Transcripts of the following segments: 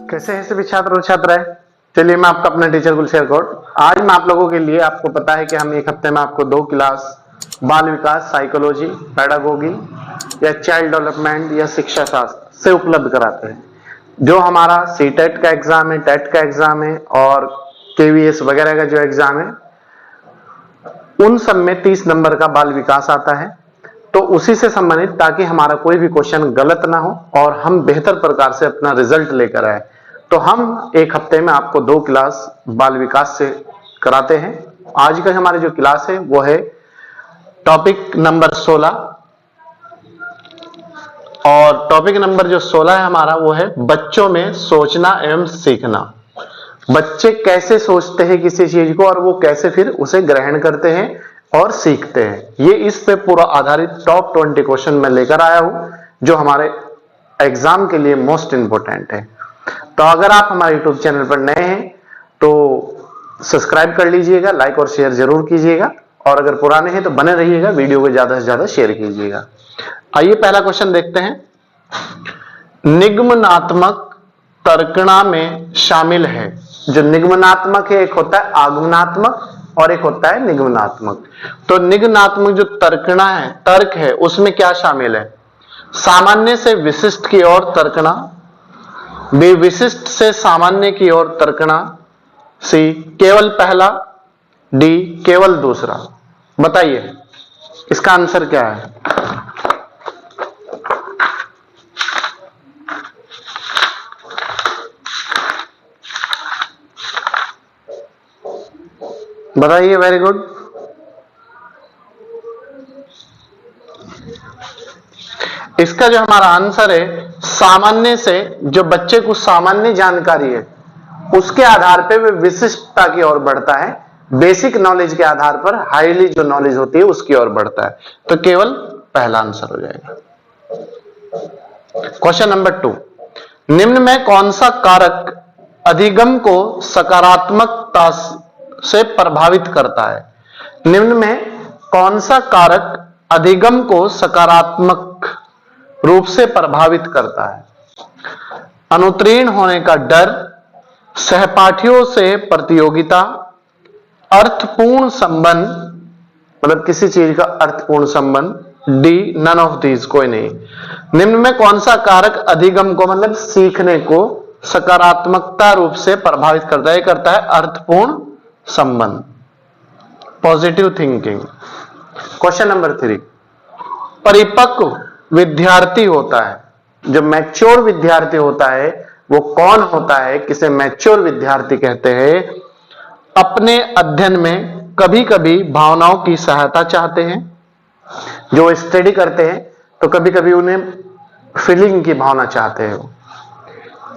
कैसे हैं सभी छात्र और छात्राएं। चलिए मैं आपका अपना टीचर गुलशेर कौर। आज मैं आप लोगों के लिए, आपको पता है कि हम एक हफ्ते में आपको 2 क्लास बाल विकास, साइकोलॉजी, पेडागोगी या चाइल्ड डेवलपमेंट या शिक्षा शास्त्र से उपलब्ध कराते हैं। जो हमारा सीटेट का एग्जाम है, टेट का एग्जाम है और केवीएस वगैरह का जो एग्जाम है, उन सब में 30 नंबर का बाल विकास आता है। तो उसी से संबंधित, ताकि हमारा कोई भी क्वेश्चन गलत ना हो और हम बेहतर प्रकार से अपना रिजल्ट लेकर आए, तो हम एक हफ्ते में आपको 2 क्लास बाल विकास से कराते हैं। आज का हमारी जो क्लास है वो है टॉपिक नंबर 16, और टॉपिक नंबर जो 16 है हमारा वो है बच्चों में सोचना एवं सीखना। बच्चे कैसे सोचते हैं किसी चीज को और वो कैसे फिर उसे ग्रहण करते हैं और सीखते हैं। ये इस पे पूरा आधारित टॉप 20 क्वेश्चन मैं लेकर आया हूं, जो हमारे एग्जाम के लिए मोस्ट इंपोर्टेंट है। तो अगर आप हमारे यूट्यूब चैनल पर नए हैं तो सब्सक्राइब कर लीजिएगा, लाइक और शेयर जरूर कीजिएगा, और अगर पुराने हैं तो बने रहिएगा, वीडियो को ज्यादा से ज्यादा शेयर कीजिएगा। आइए पहला क्वेश्चन देखते हैं। निगमनात्मक तर्कणा में शामिल है। जो निगमनात्मक है, एक होता है आगमनात्मक और एक होता है निगमनात्मक। तो निगमनात्मक जो तर्कणा है, तर्क है, उसमें क्या शामिल है? सामान्य से विशिष्ट की ओर तर्कणा, बी विशिष्ट से सामान्य की ओर तर्कणा, सी केवल पहला, डी केवल दूसरा। बताइए इसका आंसर क्या है? बताइए। Very good. इसका जो हमारा आंसर है, सामान्य से, जो बच्चे को सामान्य जानकारी है उसके आधार पे वे विशिष्टता की ओर बढ़ता है। बेसिक नॉलेज के आधार पर हाईली जो नॉलेज होती है उसकी ओर बढ़ता है। तो केवल पहला आंसर हो जाएगा। क्वेश्चन नंबर 2, निम्न में कौन सा कारक अधिगम को सकारात्मकता से प्रभावित करता है? निम्न में कौन सा कारक अधिगम को सकारात्मक रूप से प्रभावित करता है? अनुत्तीर्ण होने का डर, सहपाठियों से प्रतियोगिता, अर्थपूर्ण संबंध, मतलब किसी चीज का अर्थपूर्ण संबंध, डी नन ऑफ दीज, कोई नहीं। निम्न में कौन सा कारक अधिगम को, मतलब सीखने को सकारात्मकता रूप से प्रभावित करता है? करता है अर्थपूर्ण संबंध, पॉजिटिव थिंकिंग। क्वेश्चन नंबर 3, परिपक्व विद्यार्थी होता है, जो मैच्योर विद्यार्थी होता है वो कौन होता है, किसे मैच्योर विद्यार्थी कहते हैं? अपने अध्ययन में कभी कभी भावनाओं की सहायता चाहते हैं। जो स्टडी करते हैं तो कभी कभी उन्हें फीलिंग की भावना चाहते हैं।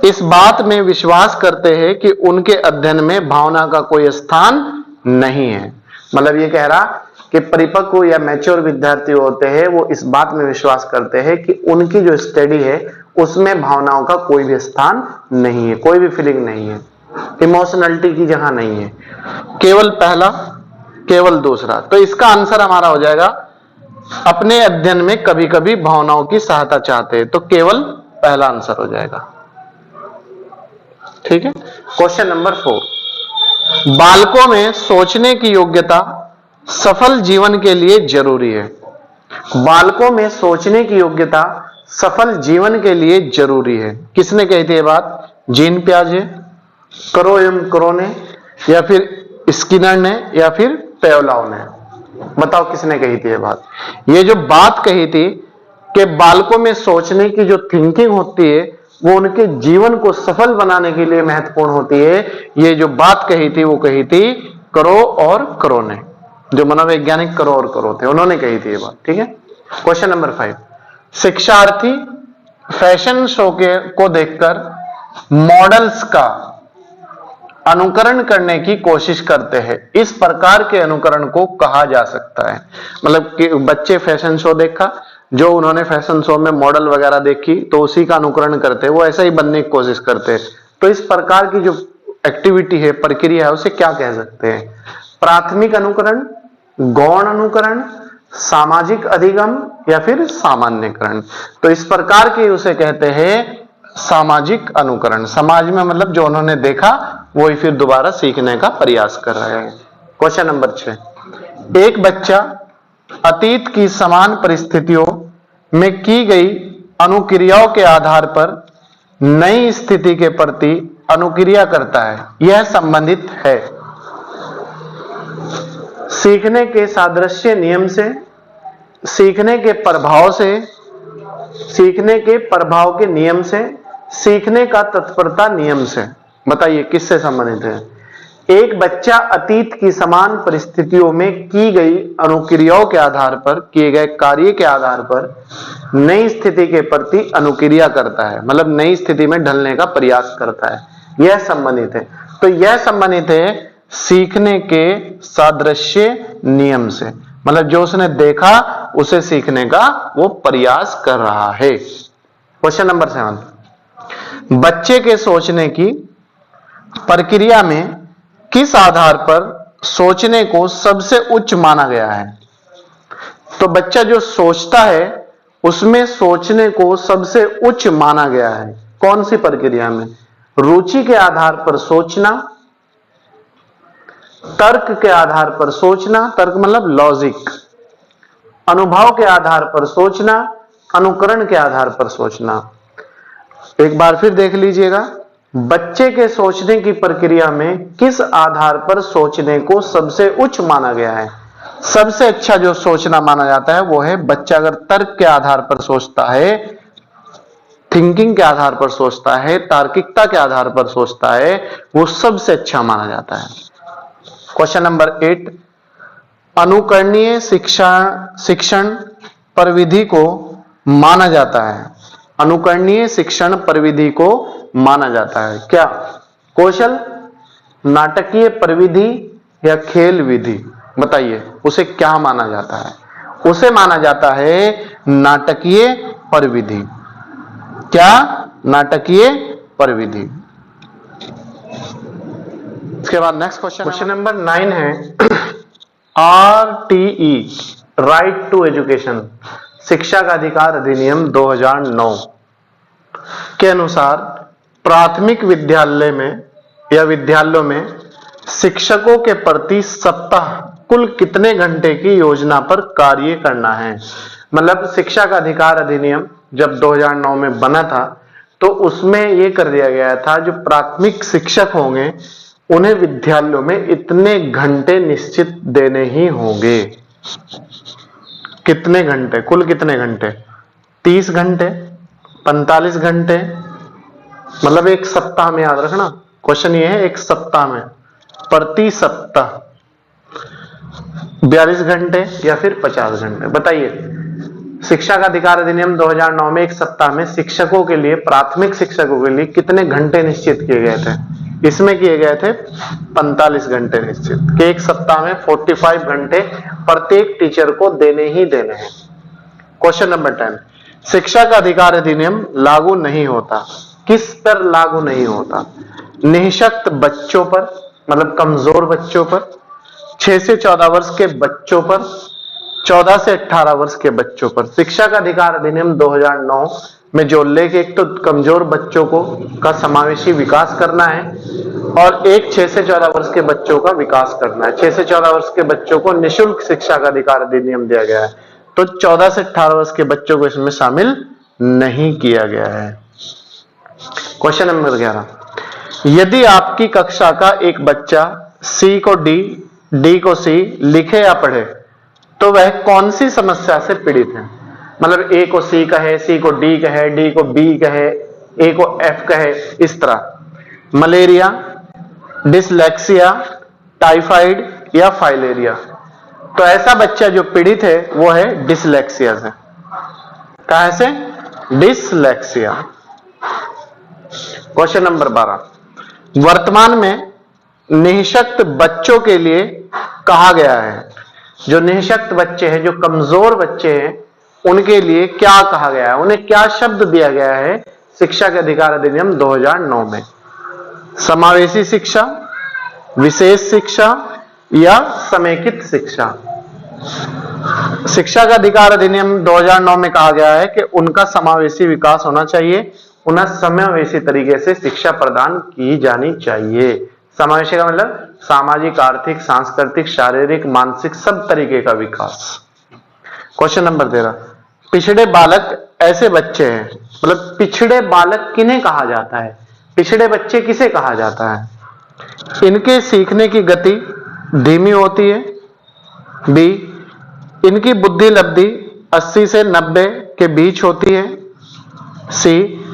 इस बात में विश्वास करते हैं कि उनके अध्ययन में भावना का कोई स्थान नहीं है। मतलब ये कह रहा कि परिपक्व या मैच्योर विद्यार्थी होते हैं, वो इस बात में विश्वास करते हैं कि उनकी जो स्टडी है उसमें भावनाओं का कोई भी स्थान नहीं है, कोई भी फीलिंग नहीं है, इमोशनलिटी की जगह नहीं है। केवल पहला, केवल दूसरा। तो इसका आंसर हमारा हो जाएगा अपने अध्ययन में कभी कभी भावनाओं की सहायता चाहते हैं। तो केवल पहला आंसर हो जाएगा। ठीक है। क्वेश्चन नंबर 4, बालकों में सोचने की योग्यता सफल जीवन के लिए जरूरी है। बालकों में सोचने की योग्यता सफल जीवन के लिए जरूरी है। किसने कही थी ये बात? जीन पियाजे, करो एवं करो ने, या फिर स्किनर ने, या फिर पेवलाव ने? बताओ किसने कही थी ये बात? ये जो बात कही थी कि बालकों में सोचने की जो थिंकिंग होती है वो उनके जीवन को सफल बनाने के लिए महत्वपूर्ण होती है, ये जो बात कही थी वो कही थी करो और करो ने। जो मनोवैज्ञानिक करो और करो थे, उन्होंने कही थी ये बात। ठीक है। क्वेश्चन नंबर 5, शिक्षार्थी फैशन शो को देखकर मॉडल्स का अनुकरण करने की कोशिश करते हैं। इस प्रकार के अनुकरण को कहा जा सकता है। मतलब कि बच्चे फैशन शो देखा, जो उन्होंने फैशन शो में मॉडल वगैरह देखी तो उसी का अनुकरण करते हैं, वो ऐसा ही बनने की कोशिश करते हैं। तो इस प्रकार की जो एक्टिविटी है, प्रक्रिया है, उसे क्या कह सकते हैं? प्राथमिक अनुकरण, गौण अनुकरण, सामाजिक अधिगम या फिर सामान्यकरण। तो इस प्रकार के उसे कहते हैं सामाजिक अनुकरण। समाज में मतलब जो उन्होंने देखा वही फिर दोबारा सीखने का प्रयास कर रहे हैं। क्वेश्चन नंबर 6, एक बच्चा अतीत की समान परिस्थितियों में की गई अनुक्रियाओं के आधार पर नई स्थिति के प्रति अनुक्रिया करता है, यह संबंधित है सीखने के सादृश्य नियम से, सीखने के प्रभाव से, सीखने के प्रभाव के नियम से, सीखने का तत्परता नियम से। बताइए किससे संबंधित है? एक बच्चा अतीत की समान परिस्थितियों में की गई अनुक्रियाओं के आधार पर, किए गए कार्य के आधार पर नई स्थिति के प्रति अनुक्रिया करता है, मतलब नई स्थिति में ढलने का प्रयास करता है, यह संबंधित है। तो यह संबंधित है सीखने के सादृश्य नियम से, मतलब जो उसने देखा उसे सीखने का वो प्रयास कर रहा है। क्वेश्चन नंबर 7, बच्चे के सोचने की प्रक्रिया में किस आधार पर सोचने को सबसे उच्च माना गया है? तो बच्चा जो सोचता है उसमें सोचने को सबसे उच्च माना गया है। कौन सी प्रक्रिया में? रुचि के आधार पर सोचना, तर्क के आधार पर सोचना, तर्क मतलब लॉजिक, अनुभव के आधार पर सोचना, अनुकरण के आधार पर सोचना। एक बार फिर देख लीजिएगा, बच्चे के सोचने की प्रक्रिया में किस आधार पर सोचने को सबसे उच्च माना गया है? सबसे अच्छा जो सोचना माना जाता है वो है बच्चा अगर तर्क के आधार पर सोचता है, थिंकिंग के आधार पर सोचता है, तार्किकता के आधार पर सोचता है, वो सबसे अच्छा माना जाता है। क्वेश्चन नंबर 8, अनुकरणीय शिक्षण प्रविधि को माना जाता है। अनुकरणीय शिक्षण प्रविधि को माना जाता है क्या? कौशल, नाटकीय प्रविधि या खेल विधि? बताइए उसे क्या माना जाता है? उसे माना जाता है नाटकीय प्रविधि। क्या? नाटकीय प्रविधि। इसके बाद नेक्स्ट क्वेश्चन नंबर 9 है RTE राइट टू एजुकेशन, शिक्षा का अधिकार अधिनियम 2009 के अनुसार प्राथमिक विद्यालय में या विद्यालयों में शिक्षकों के प्रति सप्ताह कुल कितने घंटे की योजना पर कार्य करना है? मतलब शिक्षा का अधिकार अधिनियम जब 2009 में बना था तो उसमें यह कर दिया गया था जो प्राथमिक शिक्षक होंगे उन्हें विद्यालयों में इतने घंटे निश्चित देने ही होंगे। कितने घंटे? कुल कितने घंटे? 30 घंटे, 45 घंटे, मतलब एक सप्ताह में। याद रखना क्वेश्चन ये है, एक सप्ताह में, प्रति सप्ताह 42 घंटे या फिर 50 घंटे। बताइए शिक्षा का अधिकार अधिनियम 2009 में एक सप्ताह में शिक्षकों के लिए, प्राथमिक शिक्षकों के लिए कितने घंटे निश्चित किए गए थे? इसमें किए गए थे 45 घंटे निश्चित, कि एक सप्ताह में 45 घंटे प्रत्येक टीचर को देने ही देने हैं। क्वेश्चन नंबर 10, शिक्षा का अधिकार अधिनियम लागू नहीं होता। किस पर लागू नहीं होता? निःशक्त बच्चों पर, मतलब कमजोर बच्चों पर, 6 से 14 वर्ष के बच्चों पर, 14 से 18 वर्ष के बच्चों पर। शिक्षा का अधिकार अधिनियम 2009 में जो उल्लेख, एक तो कमजोर बच्चों को का समावेशी विकास करना है और एक 6 से 14 वर्ष के बच्चों का विकास करना है। 6 से 14 वर्ष के बच्चों को निःशुल्क शिक्षा का अधिकार अधिनियम दिया गया है, तो 14 से 18 वर्ष के बच्चों को इसमें शामिल नहीं किया गया है। क्वेश्चन नंबर 11, यदि आपकी कक्षा का एक बच्चा सी को डी को सी लिखे या पढ़े तो वह कौन सी समस्या से पीड़ित है? मतलब ए को सी कहे, सी को डी कहे, डी को बी कहे, ए को एफ कहे, इस तरह। मलेरिया, डिसलेक्सिया, टाइफाइड या फाइलेरिया? तो ऐसा बच्चा जो पीड़ित है वो है डिसलेक्सिया से। कहां से? डिसलेक्सिया। क्वेश्चन नंबर 12, वर्तमान में निःशक्त बच्चों के लिए कहा गया है, जो निःशक्त बच्चे हैं, जो कमजोर बच्चे हैं, उनके लिए क्या कहा गया है? उन्हें क्या शब्द दिया गया है शिक्षा के अधिकार अधिनियम 2009 में? समावेशी शिक्षा, विशेष शिक्षा या समेकित शिक्षा? शिक्षा का अधिकार अधिनियम 2009 में कहा गया है कि उनका समावेशी विकास होना चाहिए, उन्हें समावेशी तरीके से शिक्षा प्रदान की जानी चाहिए। समावेशी का मतलब सामाजिक, आर्थिक, सांस्कृतिक, शारीरिक, मानसिक सब तरीके का विकास। क्वेश्चन नंबर 13, पिछड़े बालक ऐसे बच्चे हैं, मतलब पिछड़े बालक किन्हें कहा जाता है, पिछड़े बच्चे किसे कहा जाता है? इनके सीखने की गति धीमी होती है, बी इनकी बुद्धि लब्धि 80 से 90 के बीच होती है, सी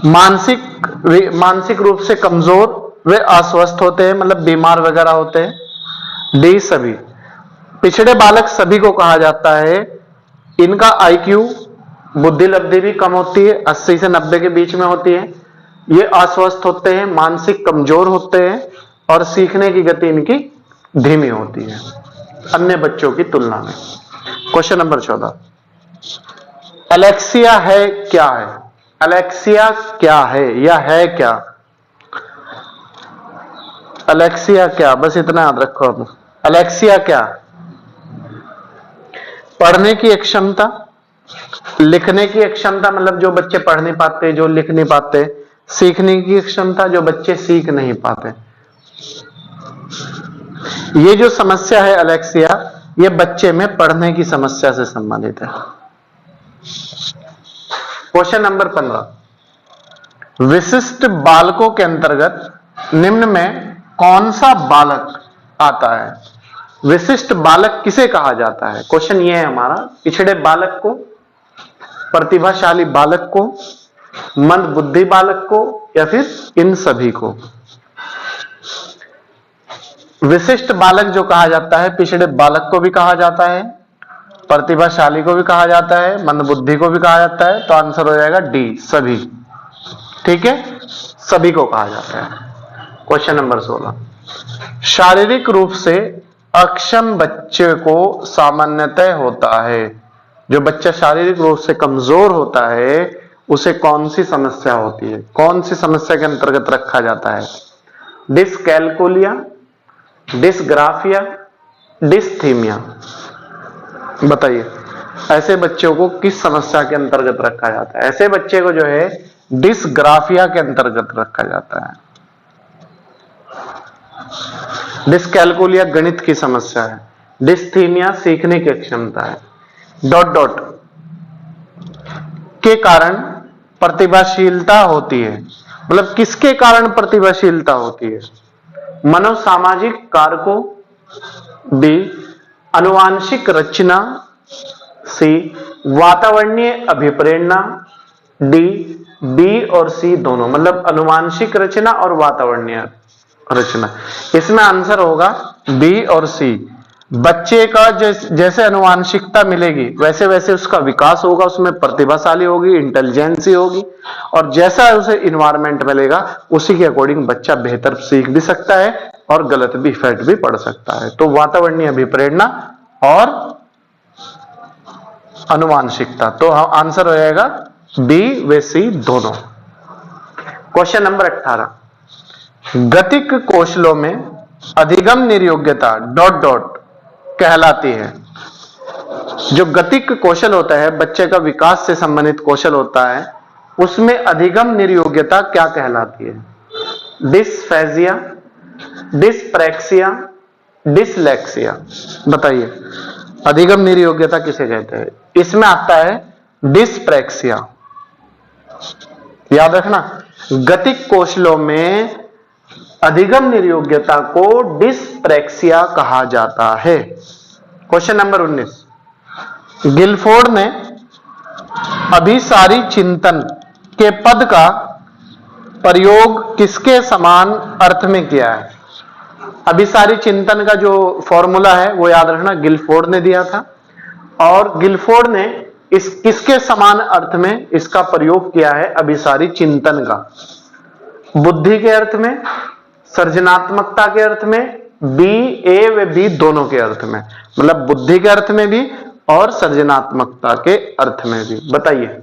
मानसिक रूप से कमजोर वे अस्वस्थ होते हैं, मतलब बीमार वगैरह होते हैं, डी सभी। पिछड़े बालक सभी को कहा जाता है, इनका आईक्यू बुद्धि लब्धि भी कम होती है, 80 से 90 के बीच में होती है, ये अस्वस्थ होते हैं, मानसिक कमजोर होते हैं और सीखने की गति इनकी धीमी होती है अन्य बच्चों की तुलना में। क्वेश्चन नंबर 14, एलेक्सिया है क्या है? एलेक्सिया क्या है या है क्या? एलेक्सिया क्या, बस इतना याद रखो अब। एलेक्सिया क्या? पढ़ने की एक क्षमता, लिखने की एक क्षमता, मतलब जो बच्चे पढ़ नहीं पाते, जो लिख नहीं पाते, सीखने की क्षमता, जो बच्चे सीख नहीं पाते। ये जो समस्या है एलेक्सिया, ये बच्चे में पढ़ने की समस्या से संबंधित है। क्वेश्चन नंबर 15, विशिष्ट बालकों के अंतर्गत निम्न में कौन सा बालक आता है? विशिष्ट बालक किसे कहा जाता है? क्वेश्चन ये है हमारा, पिछड़े बालक को, प्रतिभाशाली बालक को, मंद बुद्धि बालक को, या फिर इन सभी को? विशिष्ट बालक जो कहा जाता है, पिछड़े बालक को भी कहा जाता है, प्रतिभाशाली को भी कहा जाता है, मंद बुद्धि को भी कहा जाता है, तो आंसर हो जाएगा डी सभी। ठीक है, सभी को कहा जाता है। क्वेश्चन नंबर 16, शारीरिक रूप से अक्षम बच्चे को सामान्यतः होता है, जो बच्चा शारीरिक रूप से कमजोर होता है उसे कौन सी समस्या होती है, कौन सी समस्या के अंतर्गत रखा जाता है? Dyscalculia, dysgraphia, dysthymia. बताइए, ऐसे बच्चों को किस समस्या के अंतर्गत रखा जाता है? ऐसे बच्चे को जो है डिसग्राफिया के अंतर्गत रखा जाता है। डिसकैलकुलिया गणित की समस्या है, डिस्थीमिया सीखने की क्षमता है। डॉट डॉट के कारण प्रतिभाशीलता होती है, मतलब किसके कारण प्रतिभाशीलता होती है? मनोसामाजिक कारकों, बी अनुवांशिक रचना, सी वातावरणीय अभिप्रेरणा, डी बी और सी दोनों, मतलब अनुवांशिक रचना और वातावरणीय रचना। इसमें आंसर होगा बी और सी। बच्चे का जैसे अनुवांशिकता मिलेगी वैसे वैसे उसका विकास होगा, उसमें प्रतिभाशाली होगी, इंटेलिजेंसी होगी, और जैसा उसे इन्वायरमेंट मिलेगा उसी के अकॉर्डिंग बच्चा बेहतर सीख भी सकता है और गलत भी इफेक्ट भी पड़ सकता है। तो वातावरणीय अभिप्रेरणा और अनुवांशिकता, तो आंसर हो जाएगा बी व सी दोनों। क्वेश्चन नंबर 18, गतिक कौशलों में अधिगम निर्योग्यता डॉट डॉट कहलाती है। जो गतिक कौशल होता है, बच्चे का विकास से संबंधित कौशल होता है, उसमें अधिगम निर्योग्यता क्या कहलाती है? Dysphagia, dyspraxia, dyslexia. बताइए, अधिगम निर्योग्यता किसे कहते हैं? इसमें आता है डिसप्रेक्सिया। याद रखना, गतिक कौशलों में अधिगम निर्योग्यता को डिसप्रेक्सिया कहा जाता है। क्वेश्चन नंबर 19, गिलफोर्ड ने अभिसारी चिंतन के पद का प्रयोग किसके समान अर्थ में किया है? अभिसारी चिंतन का जो फॉर्मूला है वो याद रखना, गिलफोर्ड ने दिया था, और गिलफोर्ड ने इस किसके समान अर्थ में इसका प्रयोग किया है? अभिसारी चिंतन का। बुद्धि के अर्थ में, सृजनात्मकता के अर्थ में, बी ए व बी दोनों के अर्थ में, मतलब बुद्धि के अर्थ में भी और सृजनात्मकता के अर्थ में भी। बताइए,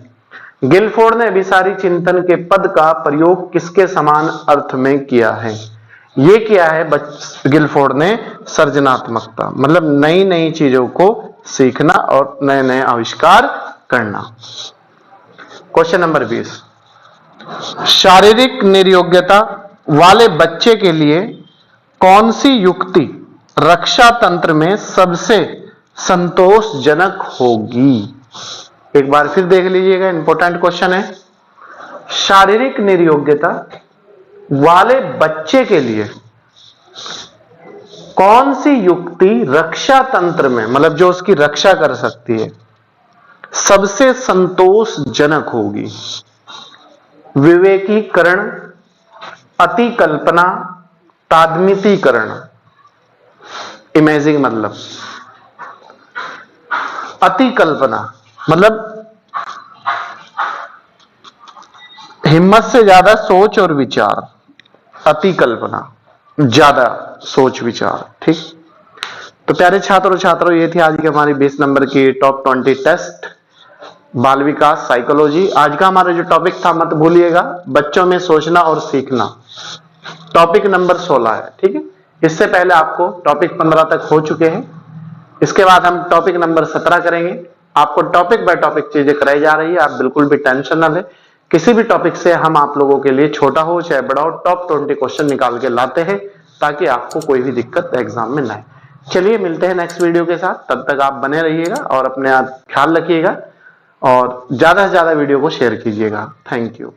गिलफोर्ड ने अभिसारी चिंतन के पद का प्रयोग किसके समान अर्थ में किया है? ये किया है गिलफोर्ड ने सृजनात्मकता, मतलब नई नई चीजों को सीखना और नए नए आविष्कार करना। क्वेश्चन नंबर 20, शारीरिक निर्योग्यता वाले बच्चे के लिए कौन सी युक्ति रक्षा तंत्र में सबसे संतोषजनक होगी? एक बार फिर देख लीजिएगा, इंपॉर्टेंट क्वेश्चन है। शारीरिक निर्योग्यता वाले बच्चे के लिए कौन सी युक्ति रक्षा तंत्र में, मतलब जो उसकी रक्षा कर सकती है, सबसे संतोषजनक होगी? विवेकीकरण, अतिकल्पना, तादमितीकरण। इमेजिंग मतलब अतिकल्पना मतलब हिम्मत से ज्यादा सोच और विचार, अतिकल्पना ज्यादा सोच विचार। ठीक, तो प्यारे छात्रों और छात्रों, ये थी आज की हमारी 20 नंबर की टॉप 20 टेस्ट बाल विकास साइकोलॉजी। आज का हमारा जो टॉपिक था, मत भूलिएगा, बच्चों में सोचना और सीखना, टॉपिक नंबर 16 है। ठीक है, इससे पहले आपको टॉपिक 15 तक हो चुके हैं। इसके बाद हम टॉपिक नंबर 17 करेंगे। आपको टॉपिक बाय टॉपिक चीजें कराई जा रही है, आप बिल्कुल भी टेंशन ना लें। किसी भी टॉपिक से हम आप लोगों के लिए, छोटा हो चाहे बड़ा हो, टॉप 20 क्वेश्चन निकाल के लाते हैं, ताकि आपको कोई भी दिक्कत एग्जाम में ना आए। चलिए मिलते हैं नेक्स्ट वीडियो के साथ, तब तक आप बने रहिएगा और अपने आप ख्याल रखिएगा और ज्यादा से ज्यादा वीडियो को शेयर कीजिएगा। Thank you.